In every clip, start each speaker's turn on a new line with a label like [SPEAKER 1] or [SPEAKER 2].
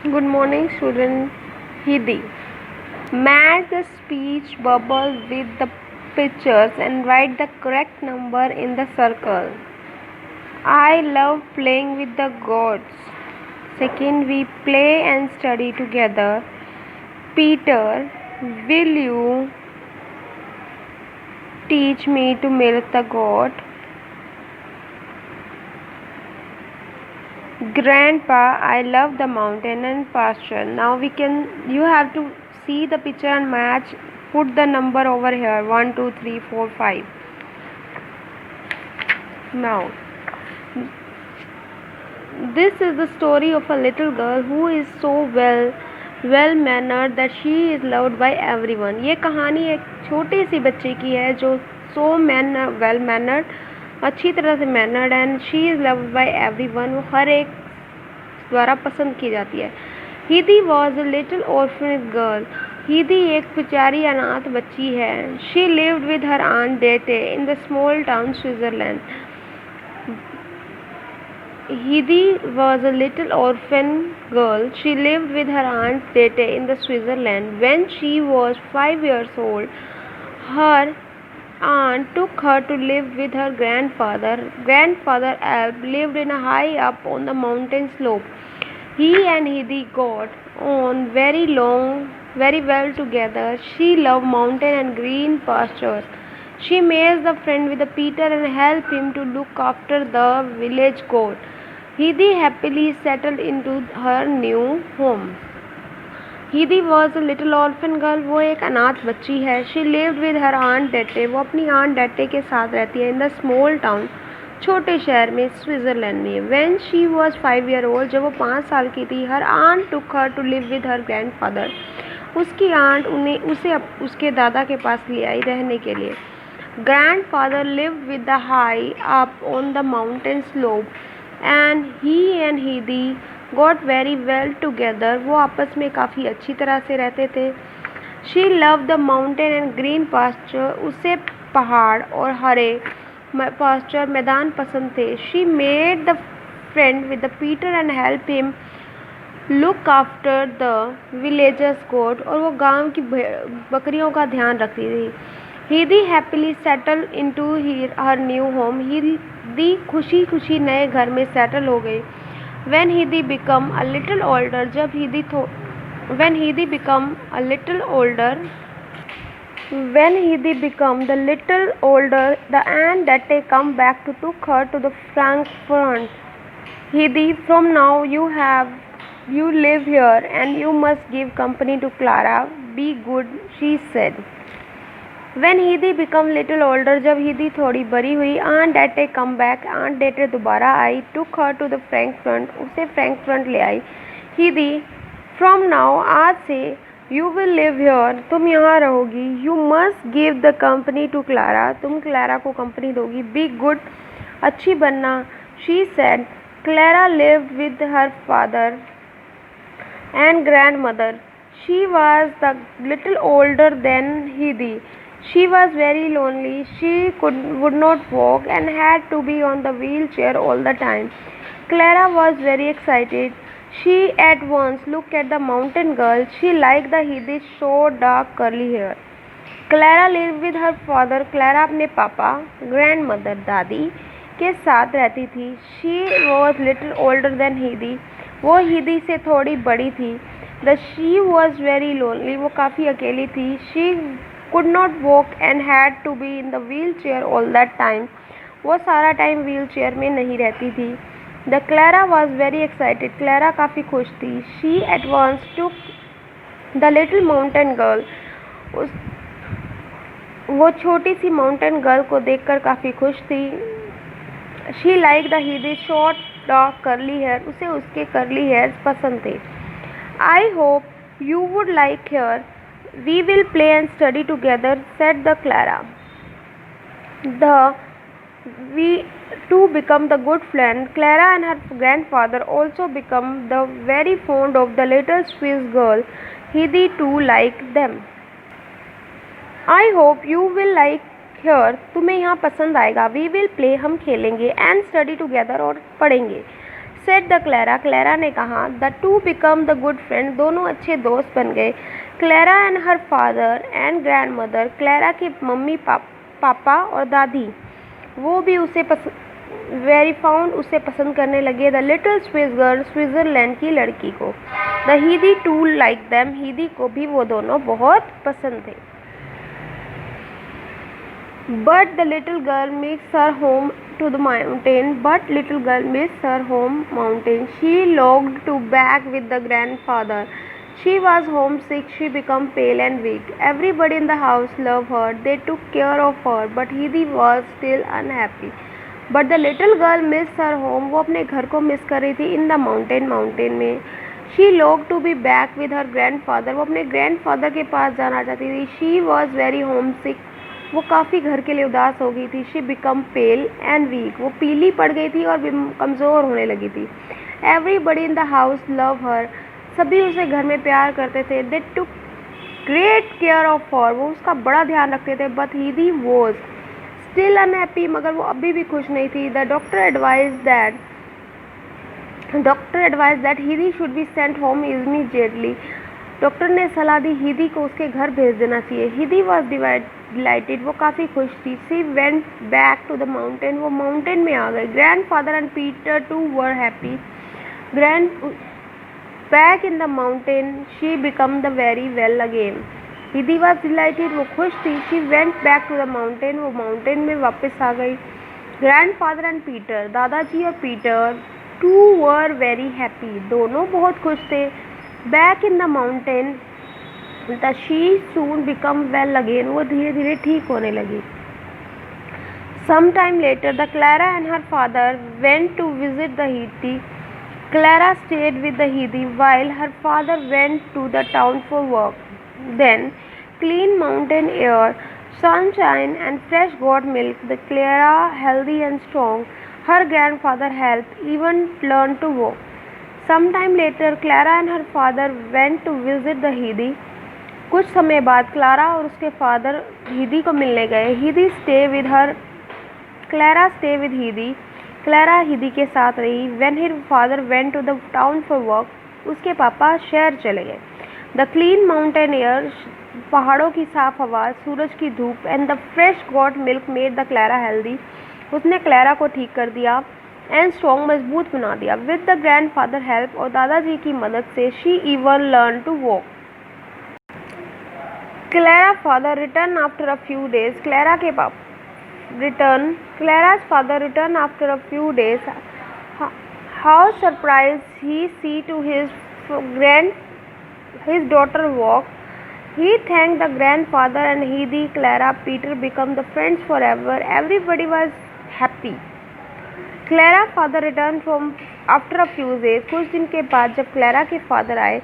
[SPEAKER 1] Good morning, student Hidi. Match the speech bubble with the pictures and write the correct number in the circle. I love playing with the gods. Second, we play and study together. Peter, will you teach me to milk the goat? Grandpa, I love the mountain and pasture. Now you have to see the picture and match. Put the number over here 1, 2, 3, 4, 5. Now, this is the story of a little girl who is so well mannered that she is loved by everyone. ये कहानी एक छोटे सी बच्चे की है जो well mannered, अच्छी तरह से mannered and she is loved by everyone. वो हर एक द्वारा पसंद की जाती है. Hidi was a little orphan girl. Hidi एक बेचारी अनाथ बच्ची है. She lived with her aunt Dete in the small town Switzerland. Hidi was a little orphan girl. She lived with her aunt Dete in the Switzerland. When she was 5 years old, her aunt took her to live with her grandfather. Grandfather Alp lived in a high up on the mountain slope. He and Hidi got on very well together. She loved mountain and green pastures. She made a friend with Peter and helped him to look after the village goat. Hidi happily settled into her new home. Hidi was a little orphan girl. वो एक अनाथ बच्ची है. She lived with her aunt Dete. वो अपनी aunt Dete के साथ रहती है in the small town. छोटे शहर में स्विट्जरलैंड में. When she was 5 years old, जब वो 5 साल की थी, her aunt took her to live with her grandfather. उसकी आंट उसे उसके दादा के पास ले आई रहने के लिए. Grandfather lived with the high up on the mountain slope. And he and Hidi got very well together. वो आपस में काफ़ी अच्छी तरह से रहते थे. She loved the mountain and green pasture. उसे पहाड़ और हरे pasture मैदान पसंद थे. She made the friend with the Peter and helped him look after the villagers goat. और वो गांव की बकरियों का ध्यान रखती थी. Hidi happily settled into her new home. Hidi खुशी खुशी नए घर में सेटल हो गई. When Hidi become a little older, when Hidi become the little older, the aunt Dete come back to took her to the Frankfurt. Hidi, from now you live here and you must give company to Clara. Be good, she said. When Hidi become little older, जब Hidi थोड़ी बड़ी हुई, Aunt Dete come back. Aunt Dete दोबारा आई. Took her to the Frankfurt. उसे Frankfurt ले आई. Hidi, from now आज से you will live here. तुम यहाँ रहोगी. You must give the company to Clara. तुम Clara को company दोगी. Be good. अच्छी बनना. She said. Clara lived with her father and grandmother. She was the little older than Hidi. She was very lonely. She would not walk and had to be on the wheelchair all the time. Clara was very excited. She at once looked at the mountain girl. She liked the Hidi's short dark curly hair. Clara lived with her father. Clara अपने पापा, grandmother दादी के साथ रहती थी. She was little older than Hidi. वो Hidi से थोड़ी बड़ी थी. She was very lonely. वो काफ़ी अकेली थी. She could not walk and had to be in the wheelchair all that time. वो सारा टाइम wheelchair में नहीं रहती थी. The Clara was very excited. Clara काफ़ी खुश थी. She at once took the little mountain girl. वो छोटी सी mountain girl को देखकर काफ़ी खुश थी. She liked the Hidi's short dark curly hair. उसे उसके curly hairs पसंद थे. I hope you would like her. We will play and study together, said the Clara. We two become the good friend. Clara and her grandfather also become the very fond of the little Swiss girl. Hidi too liked them. I hope you will like her. तुम्हें यहाँ पसंद आएगा. We will play, हम खेलेंगे, and study together और पढ़ेंगे, said the Clara, Clara ने कहा। The two become the good friend, दोनों अच्छे दोस्त बन गए। Clara and her father and grand mother, Clara के मम्मी पापा और दादी वो भी उसे वेरी फाउंड उसे पसंद करने लगे। The little Swiss girl, Switzerland की लड़की को। The Heidi to like them, Heidi को भी वो दोनों बहुत पसंद थे। But the little girl miss her home to the mountain, but little girl miss her home mountain. She longed to back with the grandfather. She was homesick, she became pale and weak. Everybody in the house loved her, they took care of her, but Hidi was still unhappy. But the little girl missed her home, वो अपने घर को miss कर रही थी। In the mountain में। She longed to be back with her grandfather, वो अपने grandfather के पास जाना चाहती थी। She was very homesick, वो काफ़ी घर के लिए उदास हो गई थी। She became pale and weak, वो पीली पड़ गई थी और कमज़ोर होने लगी थी। Everybody in the house loved her, सभी उसे घर में प्यार करते थे। They took great care of her, वो उसका बड़ा ध्यान रखते थे। But Hidi was still unhappy, मगर वो अभी भी खुश नहीं थी। The doctor advised that Hidi should be sent home immediately. Doctor ने सलाह दी हिदी को उसके घर भेज देना चाहिए। हिदी वॉज डिलाइटेड, वो काफ़ी खुश थी। She went back to the mountain, वो माउंटेन में आ गई। Grandfather and Peter too were happy. Back in the mountain she become the very well again. Heidi was delighted, वो खुश थी। She went back to the mountain, वो mountain में वापस आ गई। ग्रैंड फादर एंड पीटर, दादाजी और Peter too were very happy, दोनों बहुत खुश थे। Back in the mountain the she soon become well again, वो धीरे धीरे ठीक होने लगी। Some time later the Clara and her father went to visit the Heidi. Clara stayed with the Heidi while her father went to the town for work. Then clean mountain air, sunshine and fresh goat milk, the Clara healthy and strong. Her grandfather helped, even learned to walk. Some time later Clara and her father went to visit the Hidi. कुछ समय बाद Clara और उसके father Hindi को मिलने गए। Heidi stay with her, Clara stay with Heidi, Clara Heidi के साथ रही। When her father went to the town for work, उसके पापा शहर चले गए। द क्लीन माउंटेन एयर, पहाड़ों की साफ हवा, सूरज की धूप and the fresh got milk made the Clara healthy, उसने क्लैरा को ठीक कर दिया। एंड स्ट्रॉन्ग, मजबूत बना दिया। With the grand father help, और दादाजी की मदद से she even learn to walk. Clara father return after a few days, Clara के पापा Clara's father returned after a few days. How surprised he see to his daughter walk. He thanked the grandfather and Hidi, Clara, Peter become the friends forever. Everybody was happy. Clara's father returned from after a few days. कुछ दिन के बाद जब Clara के father आए,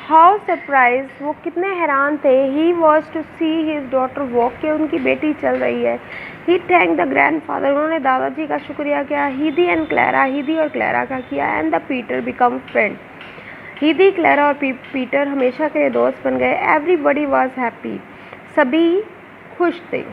[SPEAKER 1] how surprise, वो कितने हैरान थे। He was to see his daughter walk, के उनकी बेटी चल रही है। He thank the grand father, उन्होंने दादाजी का शुक्रिया किया। हिदी एंड क्लैरा, हिदी और क्लैरा का किया। And the Peter become friend, Heidi, Clara और पीटर हमेशा के लिए दोस्त बन गए। एवरीबडी वॉज हैप्पी, सभी खुश थे।